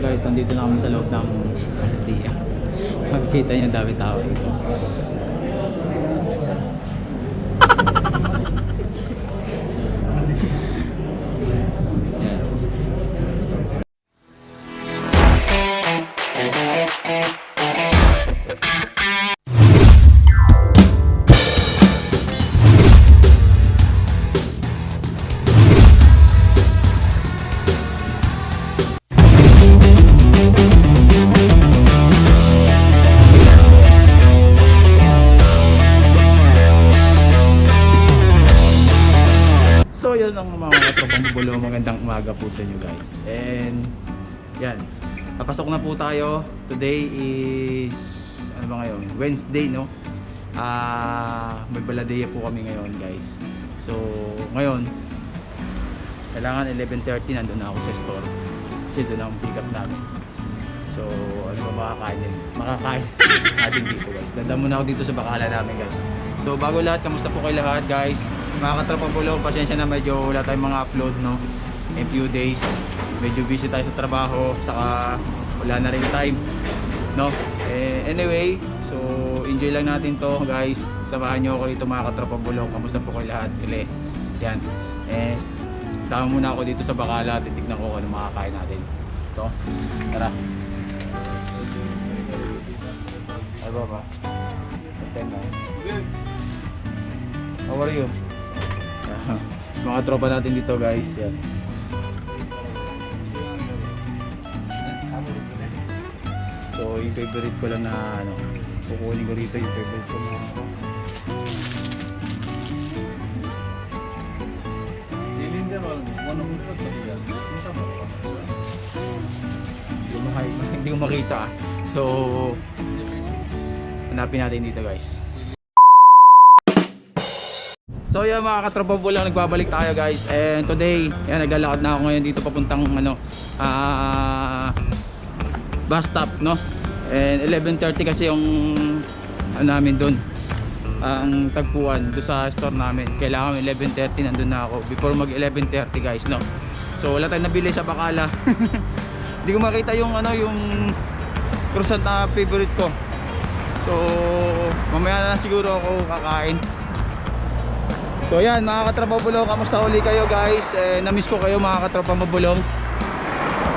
yan guys, nandito na kami sa loob ng Altia. Makikita niyo dami tao dito. So yun ang mga katropang bubulo, magandang umaga po sa inyo guys. And yan, napasok na po tayo. Today is ano ba ngayon? Wednesday, no? May baladeya po kami ngayon guys. So ngayon kailangan 11:30 nandun na ako sa store kasi doon ang pick up namin. So ano ba makakain natin dito guys. Dadaan muna ako dito sa bakala namin guys. So bago lahat, kamusta po kayo lahat guys? Mga katropang bulo, pasensya na medyo wala tayong mga upload, no? In few days medyo busy tayo sa trabaho, saka wala na rin time, no? Anyway, so enjoy lang natin to guys. Samahan nyo ako dito mga katropang bulo. Kamusta po kayo lahat? Yan. Tama muna ako dito sa bakala, titignan ko kung ano makakain natin. Ito, tara. Ay ba? How are you? Mga tropa natin dito guys. Yan. So yung favorite ko lang na ano, kukunin ko rito yung favorite ko na hindi ko makita. So hanapin natin dito guys. So yan mga katropa bulang, nagbabalik tayo guys. And today, yan, naglalakad na ako ngayon dito papuntang ano, bus stop, no? And 11:30 kasi yung ano namin doon, ang tagpuan doon sa store namin. Kailangan 11:30 nandun na ako before mag 11:30 guys, no? So wala tayong nabili sa bakala. Hindi ko makita yung ano, yung croissant na favorite ko. So mamaya na lang siguro ako kakain. So yan mga katropa mabulong, kamusta uli kayo guys? Na-miss ko kayo mga katropa mabulong.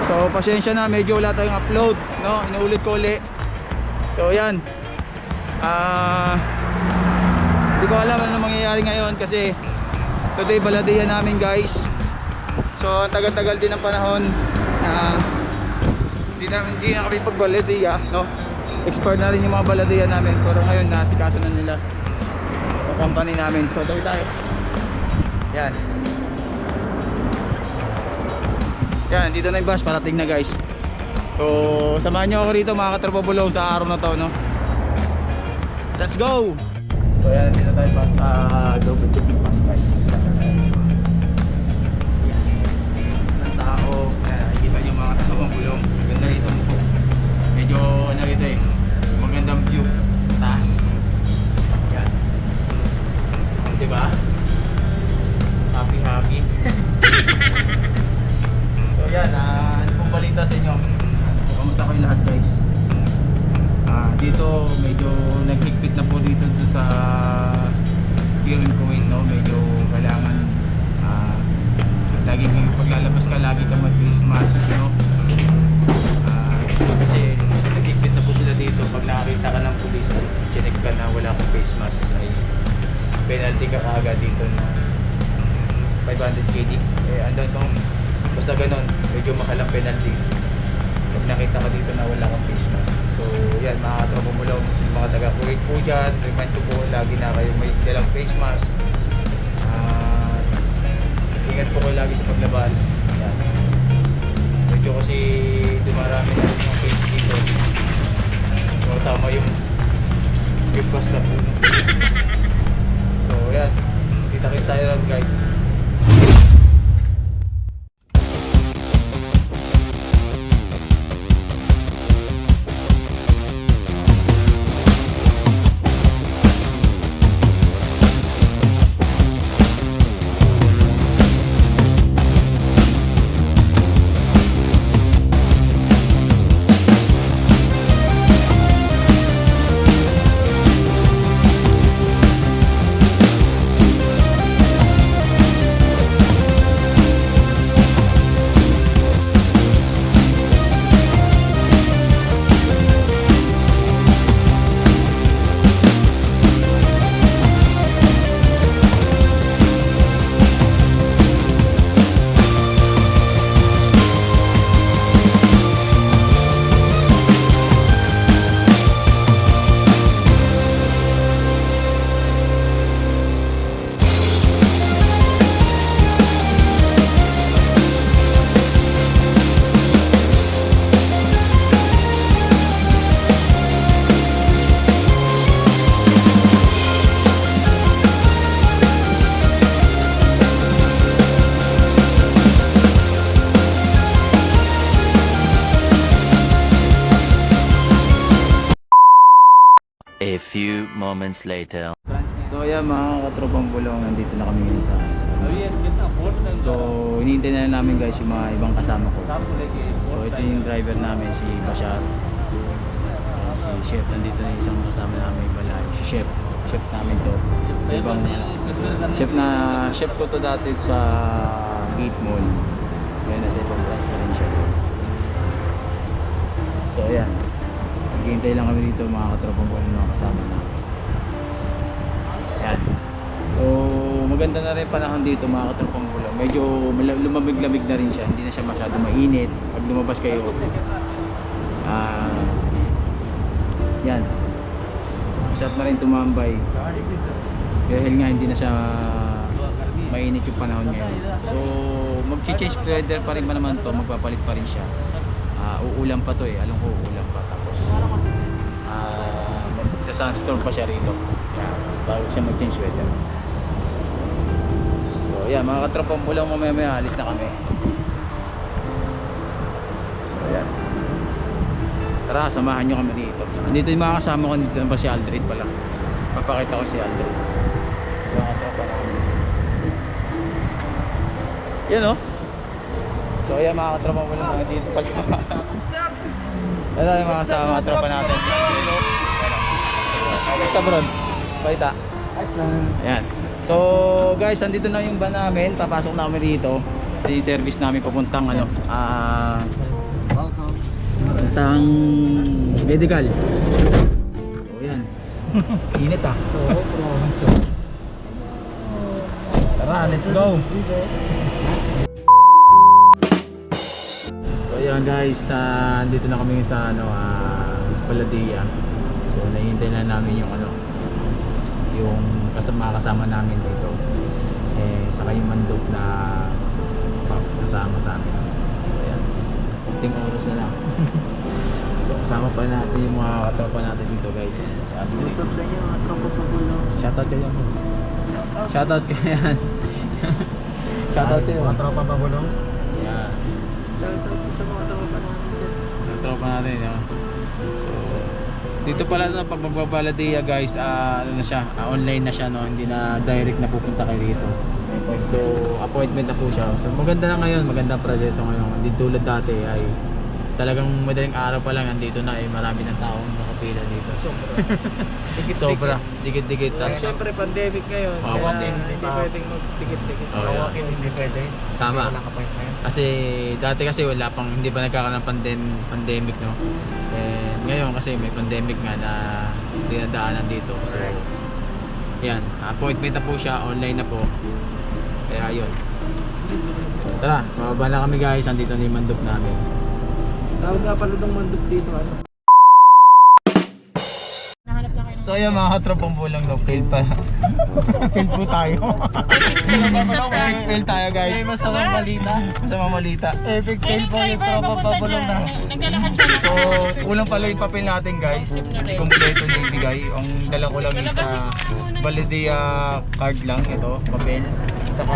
So pasensya na, medyo wala tayong upload, no? Inuulit ko uli. So yan, hindi ko alam ano mangyayari ngayon kasi today baladeya namin guys. So tagal-tagal din ang panahon na hindi na kami pagbaladeya, no? Expert na rin yung mga baladeya namin, pero ngayon nasikaso na nila yung company namin. So tayo. Yan. Yan, dito na yung bus, parating na guys. So samahan nyo ako rito mga katropa bulong sa araw na to, no? Let's go! So yan, dito tayo pa sa Global Shipping Bus guys. Ang tao, yan, nakikita nyo mga katropa bulong. Ganda rito po. Medyo ano rito eh, magandang view. Taas. Yan. Diba? Happy. So yan, ano pong balita sa inyo? Kamusta kayo lahat guys? Dito medyo naghigpit na po dito sa here in Kuwait, no? Medyo kailangan lagi paglalabas ka, lagi ka mag-face mask, no? Kasi naghigpit na po sila dito. Pag nakakita ka ng pulis, chinek ka na wala kang face mask, ay penalty ka kaagad dito na 500 KD. Andun tong basta ganun, medyo makalang penalty pag nakita ka dito na wala kang face mask. So yan mga katropa mo lang, mga taga Kuwait po dyan, remind ko po lagi na kayo may dalang face mask. Ingat po kayo lagi sa paglabas. Yan. Medyo kasi dumarami na rin yung face dito. So tama yung bus na po. So yan, kita-kits tayo lang guys. few moments later. So ayan mga katropang bulong, nandito na kami ngayon sa So hinihintay na namin guys yung mga ibang kasama ko. So ito yung driver namin, si Bashar. Si Chef, nandito na yung isang kasama namin, Balay. Si Chef namin to. Ibang chef ko to dati sa Gate Mall. Ngayon nasa ibang branch na rin siya guys. So ayan, naghihintay lang kami dito mga katropang bulong, mga kasama namin. Ayan. So maganda na rin panahon dito mga katropang bulong. Medyo lumamig-lamig na rin siya. Hindi na siya masyado mainit. Pag lumabas kayo, yan. Masarap na rin tumambay. Dahil nga hindi na siya mainit yung panahon ngayon. So mag-change weather pa rin ba naman to. Magpapalit pa rin siya. Uulan pa to eh. Alam ko uulan pa. Tapos sa sunstorm pa siya rito. Bago siya mag-change weather. So yan, mga katropang bulang, mamaya alis na kami. So yan, tara samahan nyo kami dito. Andito yung mga kasama ko, dito pa si Aldred pala. Papakita ko si Aldred. So mga katropa namin. Yan o. So yan mga katropang bulang, mga dito pala. Yan yung mga kasama, mga tropa natin. Basta bro, paita. Ayan. So guys, andito na yung van namin. Papasok na kami dito. Yung service namin papuntang papuntang medical. So ayan. Init ah. Tara, let's go. So ayan guys, andito na kami sa Paladia. So nahihintay na namin yung yung kasama namin dito saka yung mandok na kasama sa amin. So ayan, kunting oras na lang. So kasama pa natin yung mga katropa natin dito guys. What's up sa inyo mga tropa pa bulo? Shoutout kayo boss. Shoutout kayo yan. Shoutout kayo mga tropa pa bulo. Yan. Shoutout sa mga tropa natin dyan. Mga tropa natin yun. So dito pala na pag magbabaladia guys, ano na siya, online na siya, no? Hindi na direct na pupunta kayo dito. So appointment na po siya. So maganda na ngayon, maganda proseso ngayon. Hindi tulad dati ay talagang madaling araw pa lang nandito na marami ng taong nakapila dito. Sobra, dikit-dikit. Siyempre pandemic ngayon. Hindi pwedeng magdikit-dikit. Walk-in hindi pwede. Tama. Kasi dati wala pang, hindi pa nagkakaroon ng pandemic, no? And ngayon kasi may pandemic nga na dinadaanan dito. So yan, appointment na po siya, online na po. Kaya yun. So, tara, bababa na kami guys. Andito na yung mandok namin. Tawag nga pala ng mandok dito So ayan mga katropang bulang, no, fail pa. Fail po tayo. Fail tayo guys. Masamang balita. Masamang balita. Epic fail po yung tropa pa bulong na. So kulang pala yung papel natin guys. Hindi kompleto niya ibigay. Ang dala ko lang is Validia card lang, ito, papel. Saka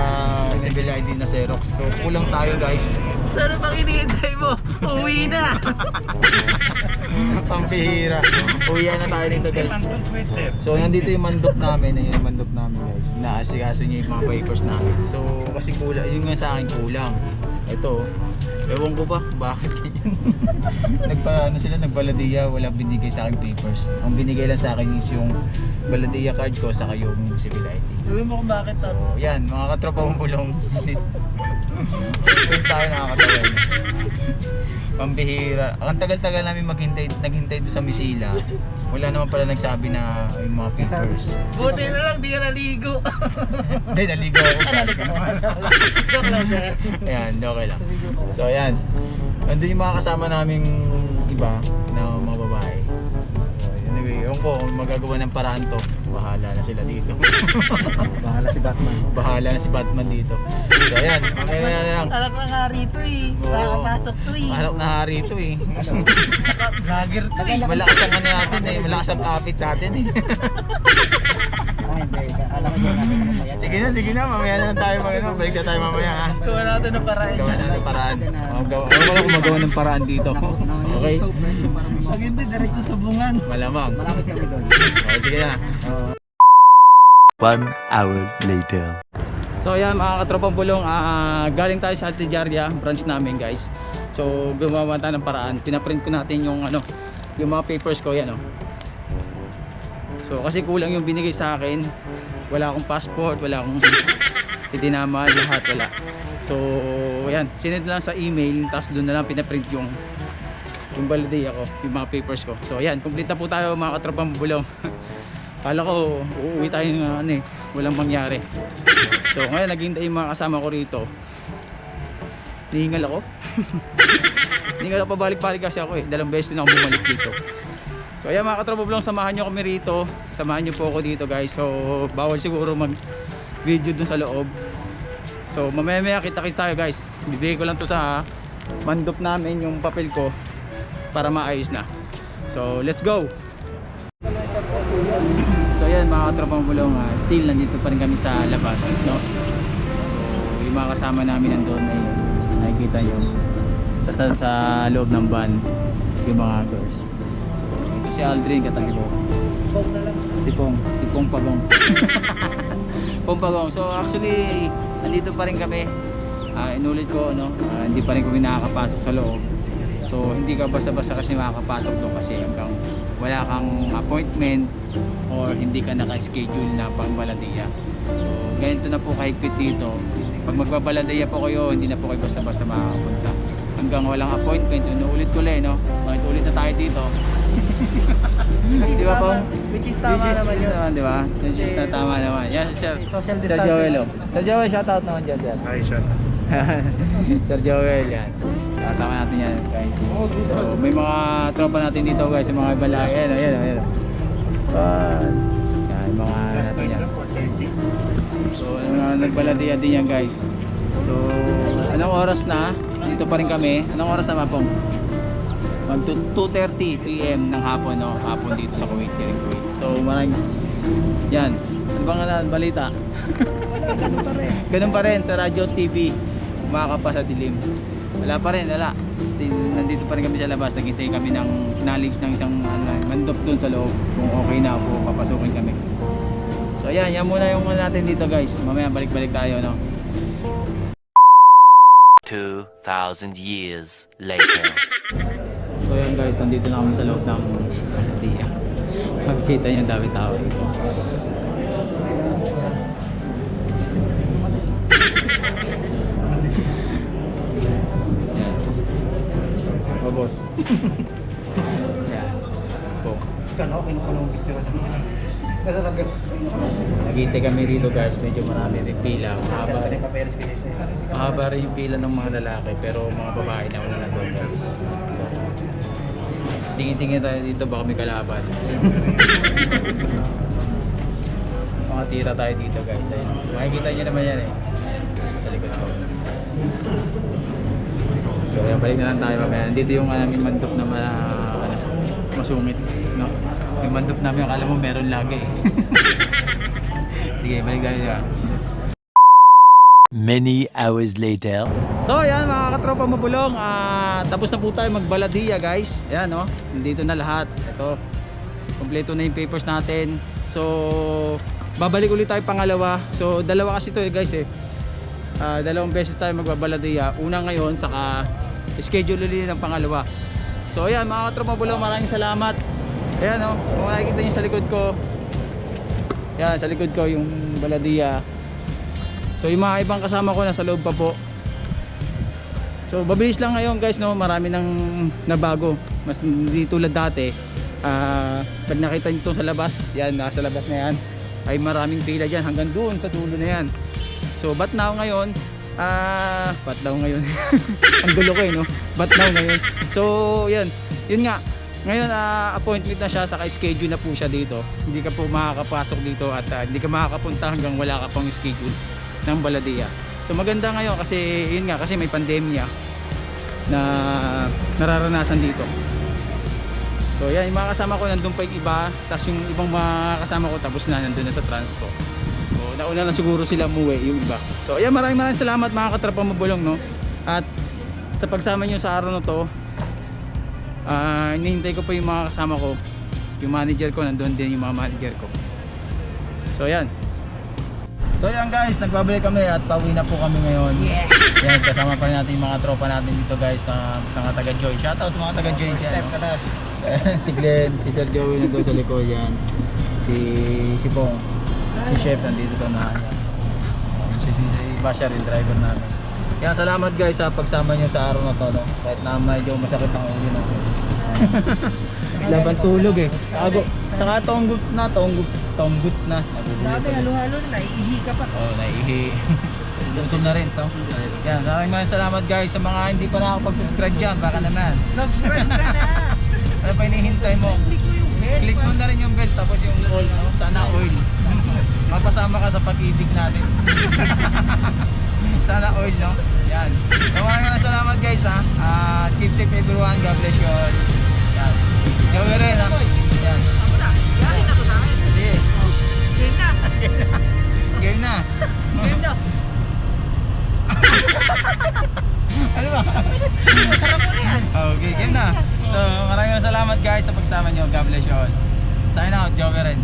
civil ID na Xerox. So kulang tayo guys. Sana pang hinihintay mo? Uwi na! Pambihira. Uwian na tayo dito guys. So nandito yung mandok namin. Ayun yung mandok namin guys. Naasikaso niya yung mga papers namin. So kasi kulang, yun nga sa akin kulang. Ito, ewan ko ba bakit yun. Nagbaladiya, wala binigay sa akin papers. Ang binigay lang sa akin is yung baladiya card ko saka yung civil ID. Alam mo kung bakit So yan, mga katropa mong bulong. Kung tayo nakakatawa. Pambihira. Ang tagal-tagal namin naghintay doon sa Misila. Wala naman pala nagsabi na yung mga papers. buti na lang, di ka naligo. Hindi, naligo ako. Joke lang sir. Ayan, okay lang. So ayan. Andun yung mga kasama naming iba na mga babae. So anyway, yung ko, magagawa ng paraan to. Bahala na sila dito. Bahala si Batman. Bahala na si Batman dito. So ayan, okay na lang. Anak na nga rito eh. Makakapasok to eh. Anak na hari to eh. Vlogger to eh. Malakas ang ano natin eh, malakas ang kapit natin eh. Sige na, mamaya na lang tayo mag-ano, balik na tayo mamaya ha. Gawa natin ng paraan. Gawa na ng paraan. Wala gumagawa ng paraan dito. Okay? Pag hindi, diretso sa bungan. Malamang. Malapit kami doon. Okay, sige na. 1 hour later. So ayan mga katropang bulong, galing tayo sa Altijaria branch namin guys. So gumawa tayo ng paraan, pinaprint ko natin yung ano, yung mga papers ko yan oh. So kasi kulang yung binigay sa akin, wala akong passport, wala akong itinama, lahat wala. So ayan, sinend lang sa email, tapos doon na lang pinaprint yung validate ako, yung mga papers ko. So ayan, complete na po tayo mga katropang bulong. Kala ko uuwi tayo ng ano eh, walang mangyari. So ngayon naghihintay yung mga kasama ko rito. Nihingal ako. Nihingal ako pabalik-balik kasi ako eh. 2 beses na ako bumalik dito. So ayan mga katropa vlog, samahan nyo kami rito. Samahan nyo po ako dito guys. So bawal siguro mag video dun sa loob. So mamaya kita-kits tayo guys. Bibigay ko lang to sa mandop namin yung papel ko para maayos na. So let's go. So ayan mga katropang bulong, still nandito pa rin kami sa labas, no? So yung mga kasama namin nandoon ay nakikita nyo. Tapos sa loob ng van yung mga girls. So ito si Aldrin katabi ko. Si Pong Pagong. Pong Pagong. So actually nandito pa rin kami. Inulit ko no, hindi pa rin kami nakakapasok sa loob. So hindi ka basta-basta kasi makakapasok doon kasi hanggang wala kang appointment or hindi ka naka-schedule na pang-baladiyya. So ganito na po kahigpit dito. Pag magbabaladiyya po kayo, hindi na po kayo basta-basta makakapunta. Hanggang walang appointment, inuulit ko lang no. Bakit ulit na tayo dito? Di ba po? Which is tama naman yun. Di ba? Which is tama naman. Yan sir. Social Sir distancing. Joel. Sir Joel, shoutout naman dyan sir. Hi, shot. Sir Joel yan. Kasama natin yan guys. So may mga tropa natin dito guys, yung mga balay. Ayan. Yan, mga natin yan. So mga nagbaladiya din yan guys. So anong oras na? Dito pa rin kami. Anong oras na Mapong? Mag 2:30 PM ng hapon, no? Hapon dito sa Kuwait, here in Kuwait. So maraming yan. Ano bang balita? Ganun pa rin sa Radio TV. Umakapa sa dilim. Wala pa rin, wala. Still, nandito pa rin kami sa labas. Naghintay kami ng knowledge ng isang mandop dun sa loob. Kung okay na po, papasukin kami. So ayan, yan muna yung natin dito guys. Mamaya balik-balik tayo, no? 2,000 years later. So ayan guys, nandito na kami sa loob ng Altia. Makikita niyo ang dami tao dito. Yan. Oh boss. Yan. Po. Kano, kinukuha ng picture. Kasi Naghihintay kami rito guys, medyo marami rin pila. Mahaba rin yung pila ng mga lalaki, pero mga babae na wala na doon guys. So, tingin-tingin tayo dito, baka may kalaban. Mga tira tayo dito guys. Ayun. Makikita nyo naman yan eh. Sa likod ko. So yan, balik na lang tayo mamaya. Dito yung aming mandop na masungit. No? Yung mandop namin, akala mo meron lagi eh. Sige, balik tayo dyan. Many hours later. So yan mga katropa mabulong, tapos na po tayo magbaladiya guys. Ayan no, nandito na lahat. Ito, kompleto na yung papers natin. So babalik ulit tayo pangalawa. So dalawa kasi ito eh guys eh. 2 beses tayo magbabaladiya. Una ngayon, saka schedule ulit ng pangalawa. So ayan mga katropa mabulong, maraming salamat. Ayan no, kung nakikita nyo sa likod ko. Yan, sa likod ko yung baladiya. So yung mga ibang kasama ko nasa loob pa po. So mabilis lang ngayon guys no, marami nang nabago. Mas hindi tulad dati. Pag nakita nyo sa labas, yan, nasa labas na yan, ay maraming pila dyan hanggang doon sa dulo na yan. So but now ngayon, but now ngayon, ang gulo ko eh no, but now ngayon. So yan, yun nga. Ngayon appointment na siya, saka schedule na po siya dito. Hindi ka po makakapasok dito at hindi ka makakapunta hanggang wala ka pang schedule ng baladiya. So maganda ngayon kasi yun nga, kasi may pandemya na nararanasan dito. So yan, yung mga kasama ko nandun pa yung iba, tapos yung ibang mga kasama ko tapos na nandun na sa transpo. So nauna lang siguro sila umuwi yung iba. So ayan, maraming salamat mga katrapa mabulong, no. At sa pagsama nyo sa araw na to, hinihintay ko pa yung mga kasama ko. Yung manager ko, nandun din yung mga manager ko. So ayan. So ayan guys, nagbabalik kami at pauwi na po kami ngayon. Yan, kasama pa rin natin yung mga tropa natin dito guys na mga taga-Joy. Shoutout sa mga taga-Joy dyan. Si Glenn, si Sir Joey nandun sa likod yan. Si Pong, si Chef nandito sa unahan niya. Si Basha rin, driver namin. Kaya salamat guys sa pagsama nyo sa araw na to, no? Kahit na medyo masakit ang ulo natin. Laban tulog eh. Saka tonggoots na. Grabe, halo-halo na, naiihi ka pa. Oh, naiihi. Gutom na rin to. Yan, maraming salamat guys sa mga hindi pa nakapag-subscribe dyan. Baka naman. Subscribe ka na! Ano pa hinihintay mo? Click mo yung bell. Click mo na rin yung bell tapos yung all, no? Sana oil. Mapasama ka sa pag-ibig natin. Sana oil, no? Yan. So, maraming salamat guys ha. Keep safe everyone. God bless you all. Yan. Gawin rin ha. Yan. Ako na, galing ako sa akin. Sige. Game na! Game na. Game na! Ano ba? Sarap mo na yan! Okay, game na. So maraming salamat guys sa pagsama nyo. God bless you all. Sign out, Joker rin.